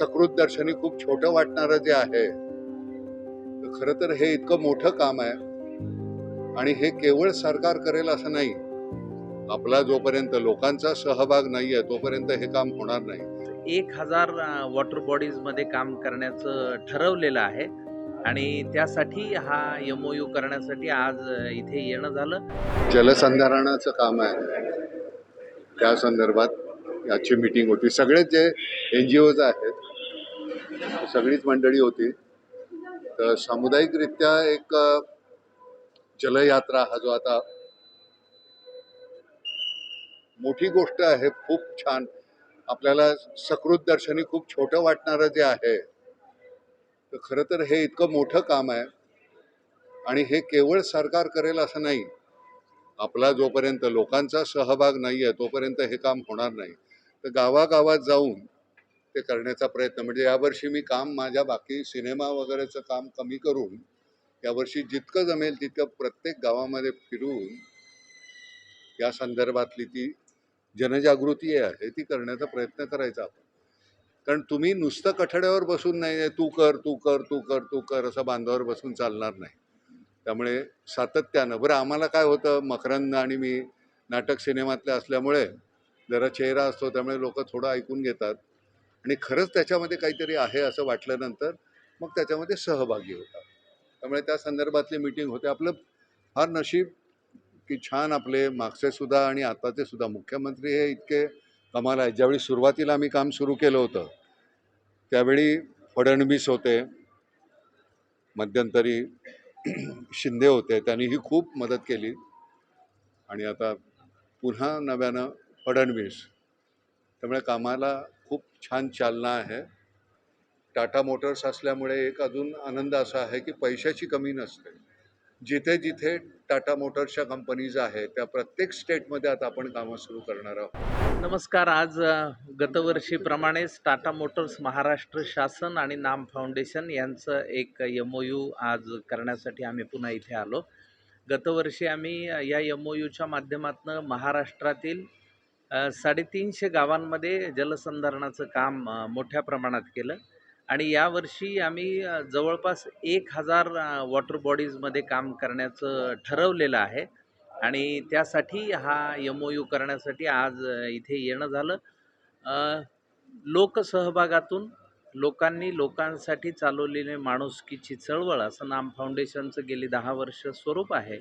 सकृत दर्शनी खूप छोटं वाटणारं जे आहे, तर खरं तर हे इतकं मोठं काम आहे आणि हे केवळ सरकार करेल असं नाही. आपला जोपर्यंत लोकांचा सहभाग नाहीये तोपर्यंत हे काम होणार नाही. 1000 वॉटर बॉडीजमध्ये काम करण्याचं ठरवलेलं आहे आणि त्यासाठी हा MOU करण्यासाठी आज इथे येणं झालं. जलसंधारणाचं काम आहे, त्या संदर्भात याची मीटिंग होती. सगळेच जे NGOज आहेत सगळीच मंडळी होती. तर सामुदायिकरित्या एक जलयात्रा हा जो आता मोठी गोष्ट आहे, खूप छान. आपल्याला सकृत दर्शनी खूप छोटं वाटणारं जे आहे, तर खरं तर हे इतकं मोठं काम आहे आणि हे केवळ सरकार करेल असं नाही. आपला जोपर्यंत लोकांचा सहभाग नाहीये तोपर्यंत हे काम होणार नाही. तर गावागावात जाऊन ते करण्याचा प्रयत्न, म्हणजे यावर्षी मी काम माझ्या बाकी सिनेमा वगैरेचं काम कमी करून यावर्षी जितकं जमेल तितकं प्रत्येक गावामध्ये फिरून या संदर्भातली ती जनजागृती आहे ती करण्याचा प्रयत्न करायचा आपण. कारण तुम्ही नुसतं कठड्यावर बसून नाही, तू कर तू कर तू कर तू कर असं बांधावर बसून चालणार नाही. त्यामुळे सातत्यानं, बरं आम्हाला काय होतं, मकरंद आणि मी नाटक सिनेमातले असल्यामुळे जरा चेहरा असतो, त्यामुळे लोक थोडं ऐकून घेतात आणि खरंच त्याच्यामध्ये काहीतरी आहे असं वाटल्यानंतर मग त्याच्यामध्ये सहभागी होतात. त्यामुळे त्या संदर्भातली मीटिंग होते. आपलं फार नशीब की छान आपले मागचे सुद्धा आणि आताचे सुद्धा मुख्यमंत्री हे इतके कमाल आहेत. ज्यावेळी सुरुवातीला आम्ही काम सुरू केलं होतं त्यावेळी फडणवीस होते, मध्यंतरी शिंदे होते, त्यांनीही खूप मदत केली आणि आता पुन्हा नव्यानं फडणवीस. त्यामुळे कामाला खूप छान चालना आहे. टाटा मोटर्स असल्यामुळे एक अजून आनंद असा आहे की पैशाची कमी नसते. जिथे जिथे टाटा मोटर्सच्या कंपनीज आहेत त्या प्रत्येक स्टेटमध्ये आता आपण कामं सुरू करणार आहोत. नमस्कार. आज गतवर्षीप्रमाणेच टाटा मोटर्स महाराष्ट्र शासन आणि नाम फाउंडेशन यांचं एक MOU आज करण्यासाठी आम्ही पुन्हा इथे आलो. गतवर्षी आम्ही या MOUच्या माध्यमातून महाराष्ट्रातील 350 गावांमध्ये जलसंधारणाचं काम मोठ्या प्रमाणात केलं आणि यावर्षी आम्ही जवळपास 1000 वॉटर बॉडीजमध्ये काम करण्याचं ठरवलेलं आहे आणि त्यासाठी हा MOU करण्यासाठी आज इथे येणं झालं. लोकसहभागातून लोकांनी लोकांसाठी चालवलेली माणुसकीची चळवळ असं नाम फाउंडेशनचं गेली 10 वर्ष स्वरूप आहे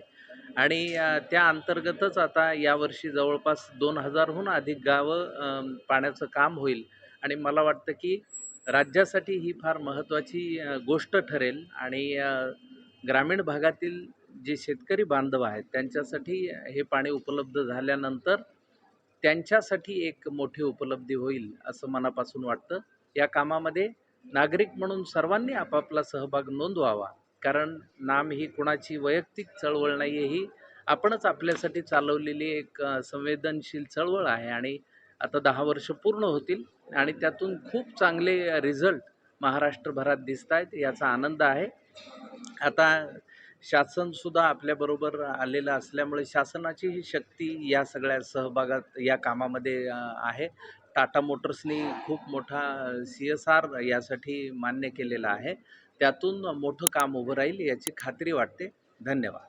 आणि त्या अंतर्गतच आता यावर्षी जवळपास 2000हून अधिक गावं पाण्याचं काम होईल आणि मला वाटतं की राज्यासाठी ही फार महत्त्वाची गोष्ट ठरेल आणि ग्रामीण भागातील जे शेतकरी बांधव आहेत त्यांच्यासाठी हे पाणी उपलब्ध झाल्यानंतर त्यांच्यासाठी एक मोठी उपलब्धी होईल असं मनापासून वाटतं. या कामामध्ये नागरिक म्हणून सर्वांनी आपापला सहभाग नोंदवावा, कारण नाम ही कुणाची वैयक्तिक चळवळ नाही आहे, ही आपणच आपल्यासाठी चालवलेली एक संवेदनशील चळवळ आहे आणि आता 10 वर्ष पूर्ण होतील आणि त्यातून खूप चांगले रिझल्ट महाराष्ट्रभरात दिसत आहेत, याचा आनंद आहे. आता शासनसुद्धा आपल्याबरोबर आलेलं असल्यामुळे शासनाची ही शक्ती या सगळ्या सहभागात या कामामध्ये आहे. टाटा मोटर्सनी खूप मोठा CSR यासाठी मान्य केलेला आहे. त्यातून मोठं काम उभं राहील याची खात्री वाटते. धन्यवाद.